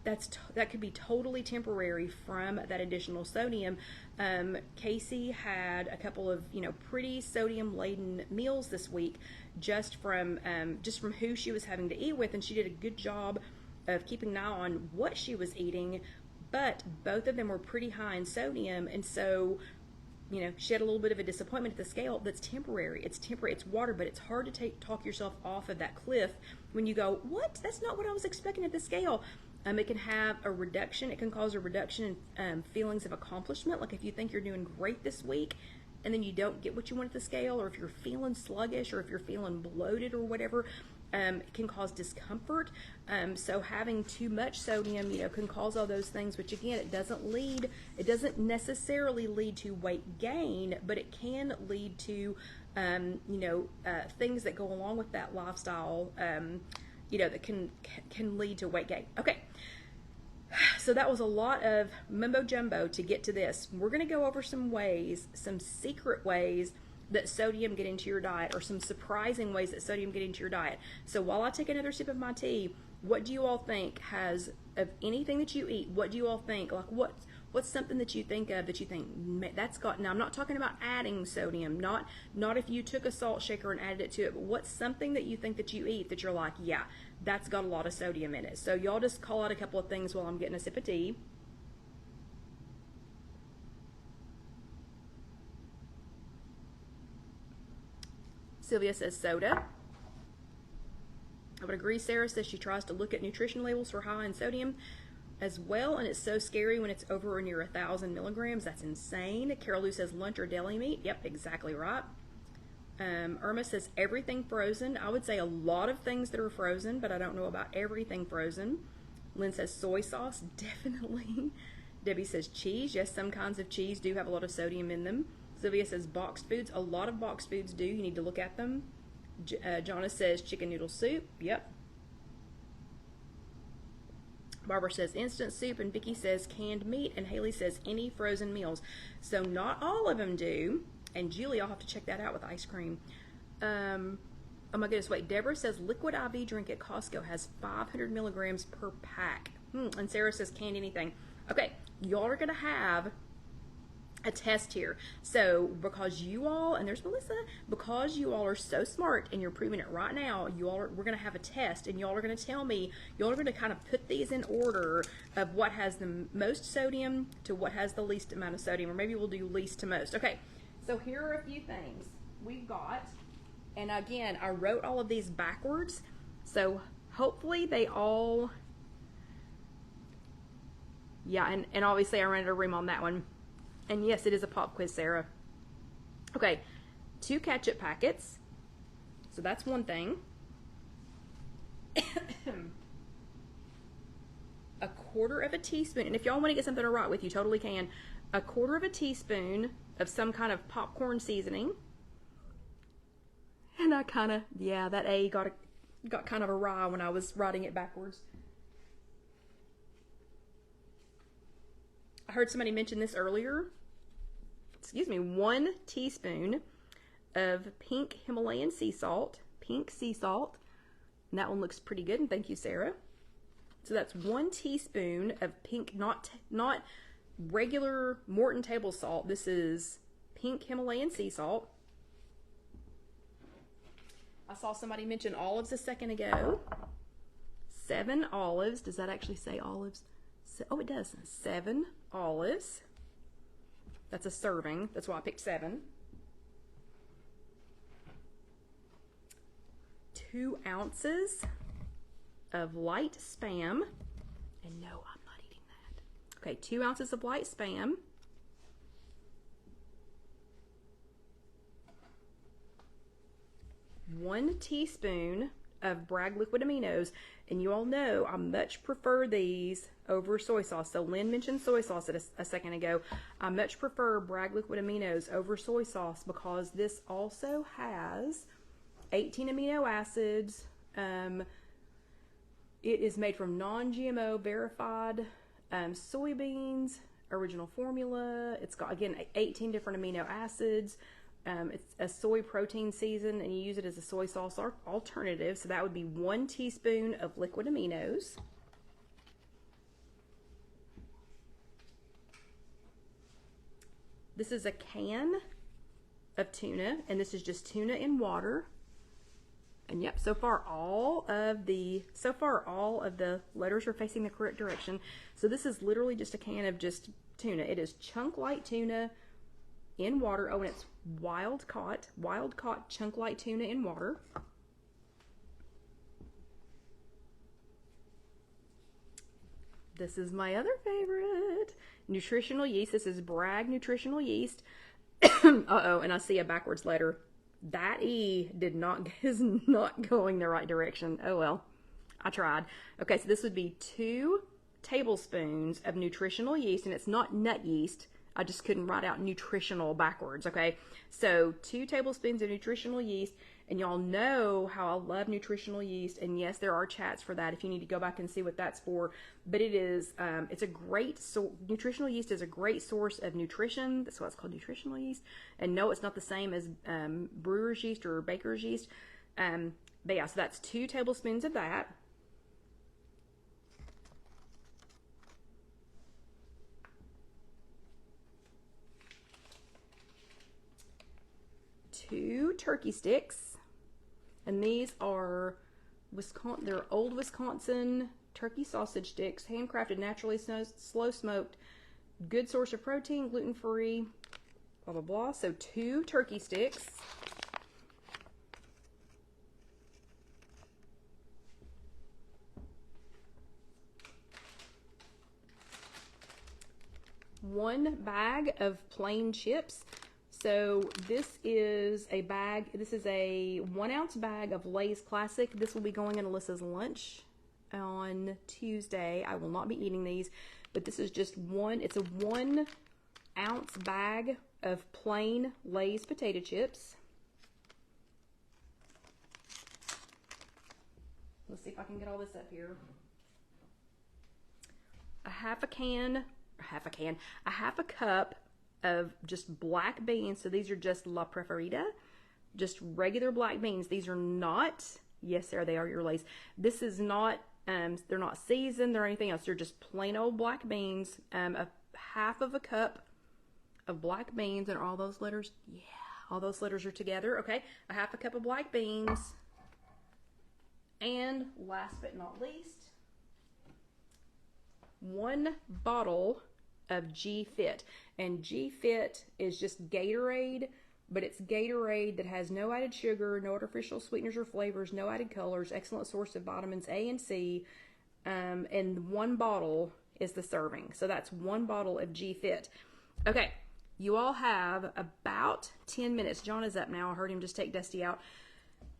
That could be totally temporary from that additional sodium. Casey had a couple of pretty sodium laden meals this week, just from who she was having to eat with, and she did a good job of keeping an eye on what she was eating. But both of them were pretty high in sodium, and so she had a little bit of a disappointment at the scale. That's temporary. It's temporary. It's water, but it's hard to talk yourself off of that cliff when you go, what? That's not what I was expecting at the scale. It can have a reduction. It can cause a reduction in feelings of accomplishment. Like if you think you're doing great this week and then you don't get what you want at the scale, or if you're feeling sluggish, or if you're feeling bloated or whatever, it can cause discomfort. So having too much sodium, can cause all those things, which again, it doesn't necessarily lead to weight gain, but it can lead to, things that go along with that lifestyle, that can lead to weight gain. Okay. So that was a lot of mumbo jumbo to get to this. We're going to go over some secret ways that sodium get into your diet, or some surprising ways that sodium get into your diet. So while I take another sip of my tea, what do you all think of anything that you eat? What do you all think? Like what's something that you think of that you think that's got? Now I'm not talking about adding sodium, not if you took a salt shaker and added it to it, but what's something that you think that you eat that you're like, yeah, that's got a lot of sodium in it. So y'all just call out a couple of things while I'm getting a sip of tea. Sylvia says soda. I would agree. Sarah says she tries to look at nutrition labels for high in sodium as well, and it's so scary when it's over or near 1,000 milligrams. That's insane. Carol Lou says lunch or deli meat. Yep, exactly right. Irma says everything frozen. I would say a lot of things that are frozen, but I don't know about everything frozen. Lynn says soy sauce. Definitely. Debbie says cheese. Yes, some kinds of cheese do have a lot of sodium in them. Sylvia says boxed foods. A lot of boxed foods do. You need to look at them. Jonna says chicken noodle soup. Yep. Barbara says instant soup, and Vicki says canned meat, and Haley says any frozen meals. So not all of them do. And Julie, I'll have to check that out with ice cream. Oh my goodness, wait. Deborah says liquid IV drink at Costco has 500 milligrams per pack. And Sarah says canned anything. Okay, y'all are going to have a test here. So because you all, and there's Melissa, because you all are so smart and you're proving it right now, we're going to have a test, and y'all are going to tell me, y'all are going to kind of put these in order of what has the most sodium to what has the least amount of sodium, or maybe we'll do least to most. Okay, so here are a few things we've got, and again, I wrote all of these backwards, so hopefully they all, yeah, and obviously I ran out of room on that one. And yes, it is a pop quiz, Sarah. Okay, 2 ketchup packets. So that's one thing. A quarter of a teaspoon. And if y'all want to get something to write with, you totally can. A quarter of a teaspoon of some kind of popcorn seasoning. And I kind of, yeah, that A got kind of awry when I was writing it backwards. I heard somebody mention this earlier. Excuse me, 1 teaspoon of pink Himalayan sea salt, pink sea salt. And that one looks pretty good, and thank you, Sarah. So that's 1 teaspoon of pink, not regular Morton table salt. This is pink Himalayan sea salt. I saw somebody mention olives a second ago. 7 olives. Does that actually say olives? Oh, it does. 7 olives. That's a serving. That's why I picked 7. 2 ounces of light Spam. And no, I'm not eating that. Okay, 2 ounces of light Spam. 1 teaspoon of Bragg liquid aminos, and you all know I much prefer these over soy sauce. So Lynn mentioned soy sauce a second ago. I much prefer Bragg liquid aminos over soy sauce because this also has 18 amino acids. It is made from non-GMO verified soybeans, original formula. It's got, again, 18 different amino acids. It's a soy protein season, and you use it as a soy sauce alternative. So that would be 1 teaspoon of liquid aminos. This is a can of tuna, and this is just tuna in water. And yep, so far all of the letters are facing the correct direction. So this is literally just a can of just tuna. It is chunk light tuna in water. Oh, and it's wild caught chunk light tuna in water. This is my other favorite. Nutritional yeast. This is Bragg nutritional yeast. Uh-oh, and I see a backwards letter. That E is not going the right direction. Oh well, I tried. Okay, so this would be 2 tablespoons of nutritional yeast, and it's not nut yeast. I just couldn't write out nutritional backwards, okay? So 2 tablespoons of nutritional yeast, and y'all know how I love nutritional yeast, and yes, there are chats for that if you need to go back and see what that's for, but it is, it's a great, nutritional yeast is a great source of nutrition. That's why it's called nutritional yeast, and no, it's not the same as brewer's yeast or baker's yeast, but yeah, so that's 2 tablespoons of that. Two turkey sticks, and these are they're old Wisconsin turkey sausage sticks, handcrafted, naturally slow smoked, good source of protein, gluten-free, blah blah blah. So 2 turkey sticks. One bag of plain chips. So this is a bag, this is a 1 ounce bag of Lay's Classic. This will be going in Alyssa's lunch on Tuesday. I will not be eating these, but this is just it's a 1 ounce bag of plain Lay's potato chips. Let's see if I can get all this up here. A half a cup of just black beans. So these are just La Preferida, just regular black beans. These are not, yes, there they are, your Lay's. This is not, they're not seasoned or anything else. They're just plain old black beans. A half of a cup of black beans, and all those letters, yeah, all those letters are together. Okay, a half a cup of black beans. And last but not least, 1 bottle of G-Fit. And G-Fit is just Gatorade, but it's Gatorade that has no added sugar, no artificial sweeteners or flavors, no added colors, excellent source of vitamins A and C, and 1 bottle is the serving. So that's 1 bottle of G-Fit. Okay, you all have about 10 minutes. John is up now. I heard him just take Dusty out.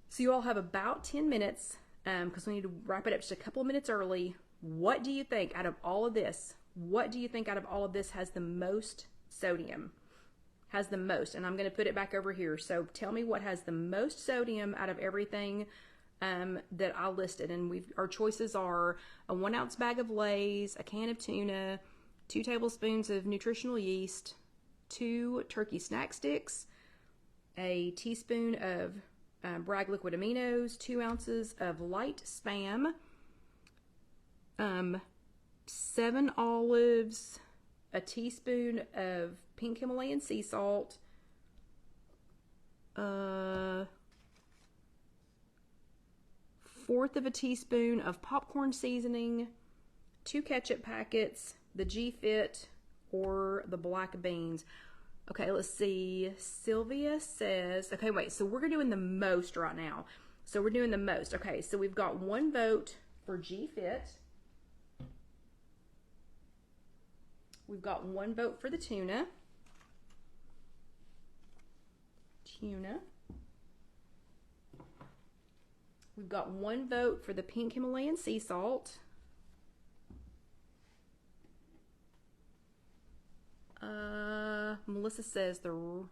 So you all have about 10 minutes because we need to wrap it up just a couple of minutes early. What do you think out of all of this? What do you think out of all of this has the most sodium? Has the most, and I'm going to put it back over here. So tell me what has the most sodium out of everything that I listed. And our choices are a 1 ounce bag of Lay's, a can of tuna, 2 tablespoons of nutritional yeast, 2 turkey snack sticks, a teaspoon of Bragg liquid aminos, 2 ounces of light Spam, 7 olives, a teaspoon of pink Himalayan sea salt, 1/4 of a teaspoon of popcorn seasoning, 2 ketchup packets, the G-Fit, or the black beans. Okay, let's see. Sylvia says, okay, wait, so we're doing the most right now. So we're doing the most. Okay, so we've got 1 vote for G-Fit. We've got 1 vote for the tuna. We've got 1 vote for the pink Himalayan sea salt. Melissa says the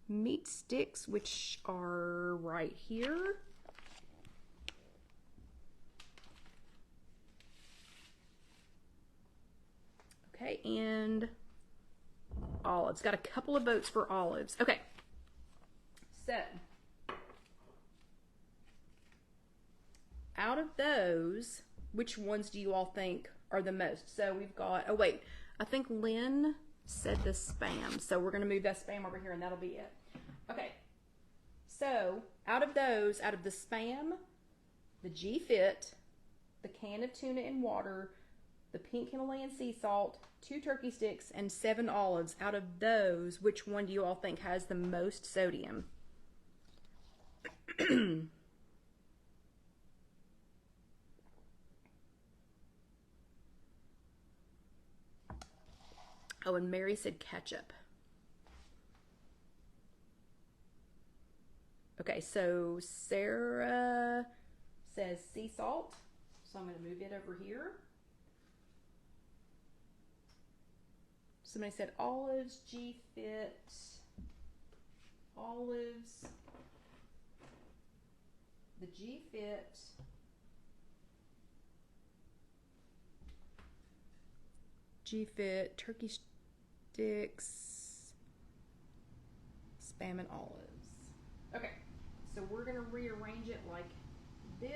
meat sticks, which are right here. Okay, and olives. Got a couple of votes for olives. Okay, so out of those, which ones do you all think are the most? So we've got, oh wait, I think Lynn said the Spam. So we're going to move that Spam over here and that'll be it. Okay, so out of those, out of the Spam, the G-Fit, the can of tuna and water, the pink Himalayan sea salt, 2 turkey sticks, and 7 olives, out of those, which one do you all think has the most sodium? Oh, and Mary said ketchup. Okay, so Sarah says sea salt. So I'm going to move it over here. Somebody said olives, G-Fit, olives, the G-Fit, G-Fit, turkey sticks, Spam, and olives. Okay, so we're going to rearrange it like this.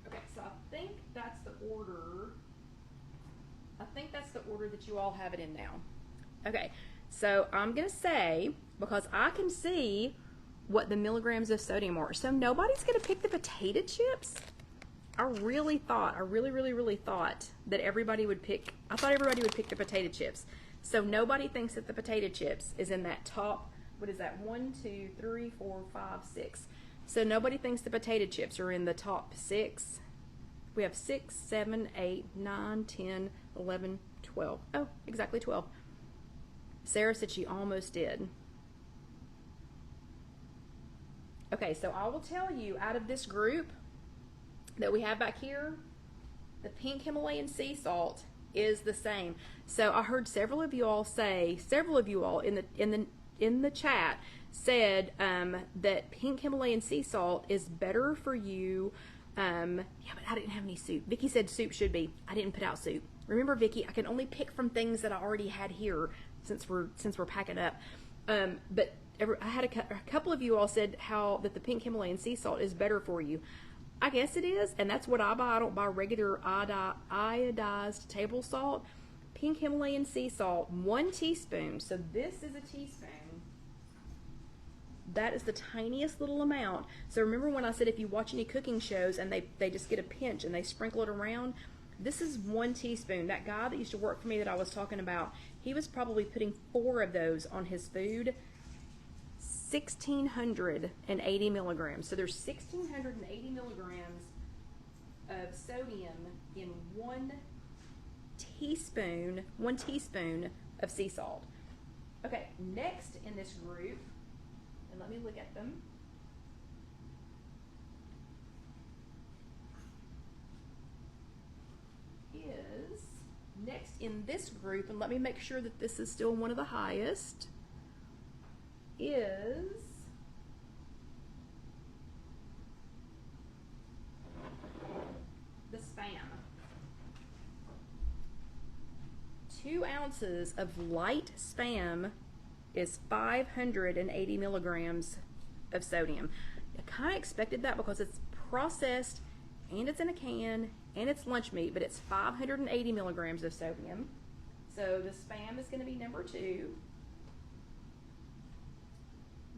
Okay, so I think that's the order. I think that's the order that you all have it in now. Okay, so I'm going to say, because I can see what the milligrams of sodium are, so nobody's going to pick the potato chips? I really thought that everybody would pick, I thought everybody would pick the potato chips. So nobody thinks that the potato chips is in that top, what is that, 1, 2, 3, 4, 5, 6. So nobody thinks the potato chips are in the top 6. We have 6, 7, 8, 9, 10, 11, 12. Oh, exactly 12. Sarah said she almost did. Okay, so I will tell you, out of this group that we have back here, the pink Himalayan sea salt is the same. So I heard several of you all in the chat said that pink Himalayan sea salt is better for you. Yeah, but I didn't have any soup. Vicky said soup should be. I didn't put out soup. Remember, Vicky, I can only pick from things that I already had here since we're packing up. But I had a couple of you all said that the pink Himalayan sea salt is better for you. I guess it is, and that's what I buy. I don't buy regular iodized table salt. Pink Himalayan sea salt, 1 teaspoon. So this is a teaspoon. That is the tiniest little amount. So remember when I said if you watch any cooking shows and they just get a pinch and they sprinkle it around? This is 1 teaspoon. That guy that used to work for me that I was talking about, he was probably putting 4 of those on his food. 1,680 milligrams. So there's 1,680 milligrams of sodium in 1 teaspoon of sea salt. Okay, next in this group, and let me look at them. Next in this group, and let me make sure that this is still one of the highest, is the Spam. 2 ounces of light Spam is 580 milligrams of sodium. I kind of expected that because it's processed and it's in a can and it's lunch meat, but it's 580 milligrams of sodium. So the Spam is going to be number 2.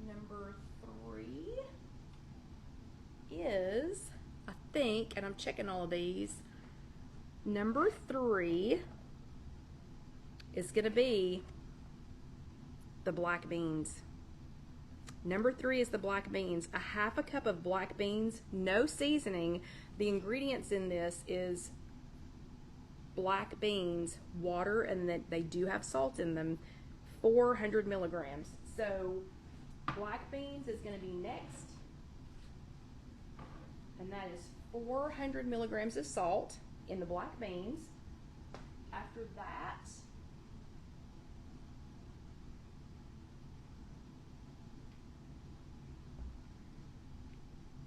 Number 3 is, I think, and I'm checking all of these, number 3 is going to be the black beans. Number 3 is the black beans. A half a cup of black beans, no seasoning. The ingredients in this is black beans, water, and that they do have salt in them, 400 milligrams. So black beans is going to be next, and that is 400 milligrams of salt in the black beans. After that,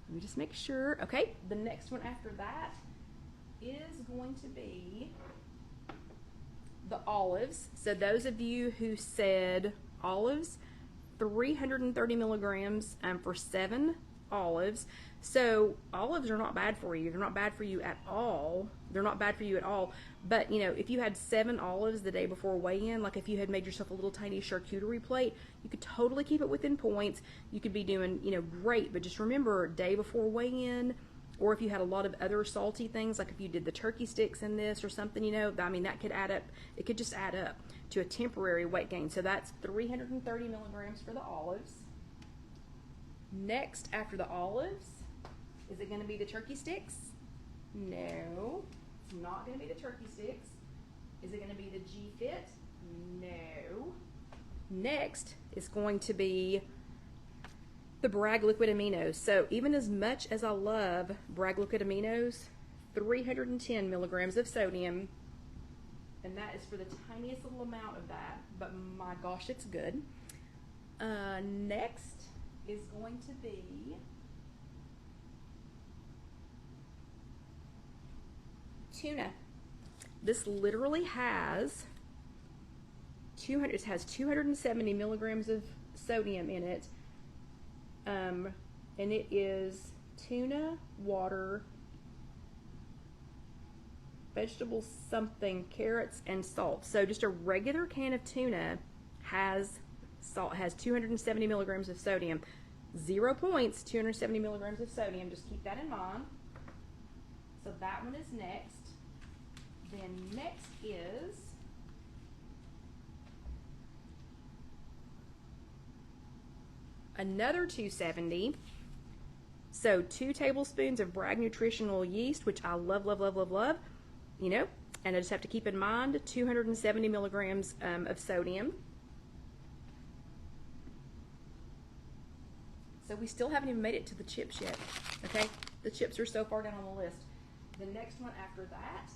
let me just make sure. Okay, the next one after that is going to be the olives. So those of you who said olives, 330 milligrams for 7 olives. So olives are not bad for you. They're not bad for you at all. They're not bad for you at all. But, you know, if you had 7 olives the day before weigh-in, like if you had made yourself a little tiny charcuterie plate, you could totally keep it within points. You could be doing, you know, great. But just remember, day before weigh-in, or if you had a lot of other salty things, like if you did the turkey sticks in this or something, you know, I mean, that could add up. It could just add up to a temporary weight gain. So that's 330 milligrams for the olives. Next, after the olives, is it going to be the turkey sticks? No, it's not going to be the turkey sticks. Is it going to be the G-Fit? No. Next is going to be the Bragg liquid aminos. So even as much as I love Bragg liquid aminos, 310 milligrams of sodium, and that is for the tiniest little amount of that, but my gosh, it's good. Next is going to be tuna. This literally has 270 milligrams of sodium in it, and it is tuna, water, vegetables, something, carrots, and salt. So just a regular can of tuna has 270 milligrams of sodium. 0 points, 270 milligrams of sodium. Just keep that in mind. So that one is next. Then next is another 270. So 2 tablespoons of Bragg nutritional yeast, which I love, love, love, love, love. You know, and I just have to keep in mind 270 milligrams of sodium. So we still haven't even made it to the chips yet. Okay, the chips are so far down on the list. The next one after that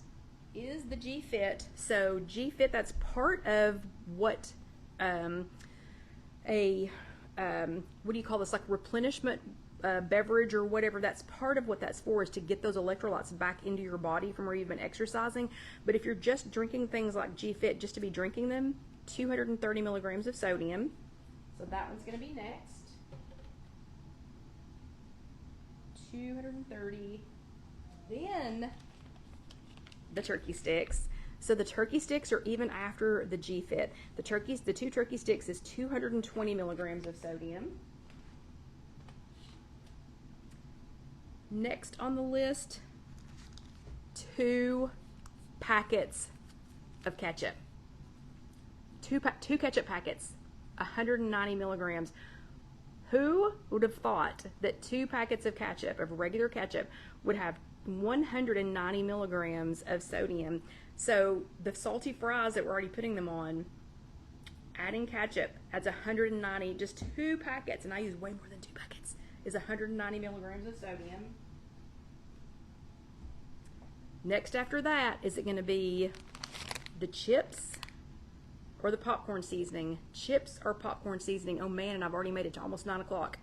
is the G-Fit. So G-Fit, that's part of what what do you call this, like replenishment beverage or whatever. That's part of what that's for, is to get those electrolytes back into your body from where you've been exercising. But if you're just drinking things like G-Fit just to be drinking them, 230 milligrams of sodium. So that one's going to be next. 230. Then the turkey sticks. So the turkey sticks are even after the G-Fit. The two turkey sticks is 220 milligrams of sodium. Next on the list, 2 packets of ketchup. Two ketchup packets, 190 milligrams. Who would have thought that 2 packets of ketchup, of regular ketchup, would have 190 milligrams of sodium? So the salty fries that we're already putting them on, adding ketchup adds 190, just 2 packets, and I use way more than 2 packets, is 190 milligrams of sodium. Next after that, is it going to be the chips or the popcorn seasoning? Chips or popcorn seasoning? Oh man, and I've already made it to almost 9 o'clock.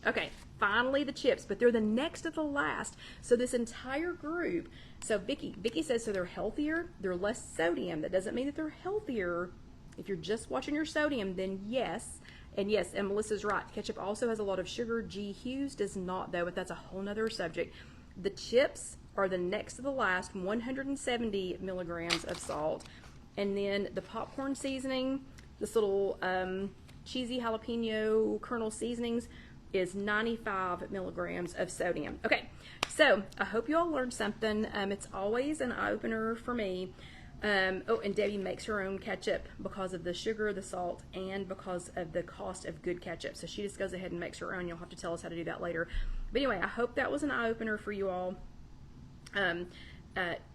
Okay, finally the chips, but they're the next to the last. So this entire group, so Vicky says, so they're healthier, they're less sodium. That doesn't mean that they're healthier. If you're just watching your sodium, then yes. And yes, and Melissa's right, ketchup also has a lot of sugar. G. Hughes does not though, but that's a whole nother subject. The chips are the next to the last, 170 milligrams of salt. And then the popcorn seasoning, this little cheesy jalapeno kernel seasonings, is 95 milligrams of sodium. Okay, so I hope you all learned something. It's always an eye-opener for me. Oh, and Debbie makes her own ketchup because of the sugar, the salt, and because of the cost of good ketchup. So she just goes ahead and makes her own. You'll have to tell us how to do that later. But anyway, I hope that was an eye-opener for you all.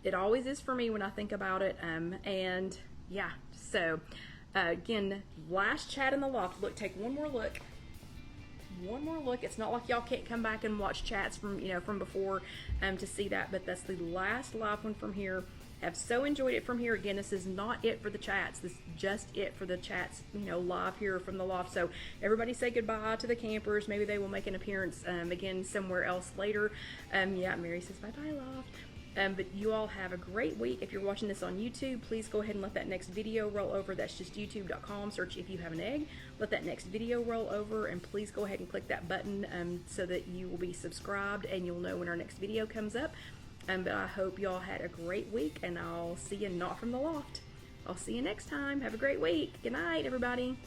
It always is for me when I think about it. And yeah, so again, last chat in the loft. Look, take one more look. One more look. It's not like y'all can't come back and watch chats from from before to see that, but that's the last live one from here. Have so enjoyed it from here. Again, this is not it for the chats. This is just it for the chats, live here from the loft. So everybody say goodbye to the campers. Maybe they will make an appearance again somewhere else later. Yeah, Mary says bye-bye, loft. But you all have a great week. If you're watching this on YouTube, please go ahead and let that next video roll over. That's just youtube.com. Search If You Have an Egg. Let that next video roll over, and please go ahead and click that button so that you will be subscribed and you'll know when our next video comes up. But I hope y'all had a great week, and I'll see you not from the loft. I'll see you next time. Have a great week. Good night, everybody.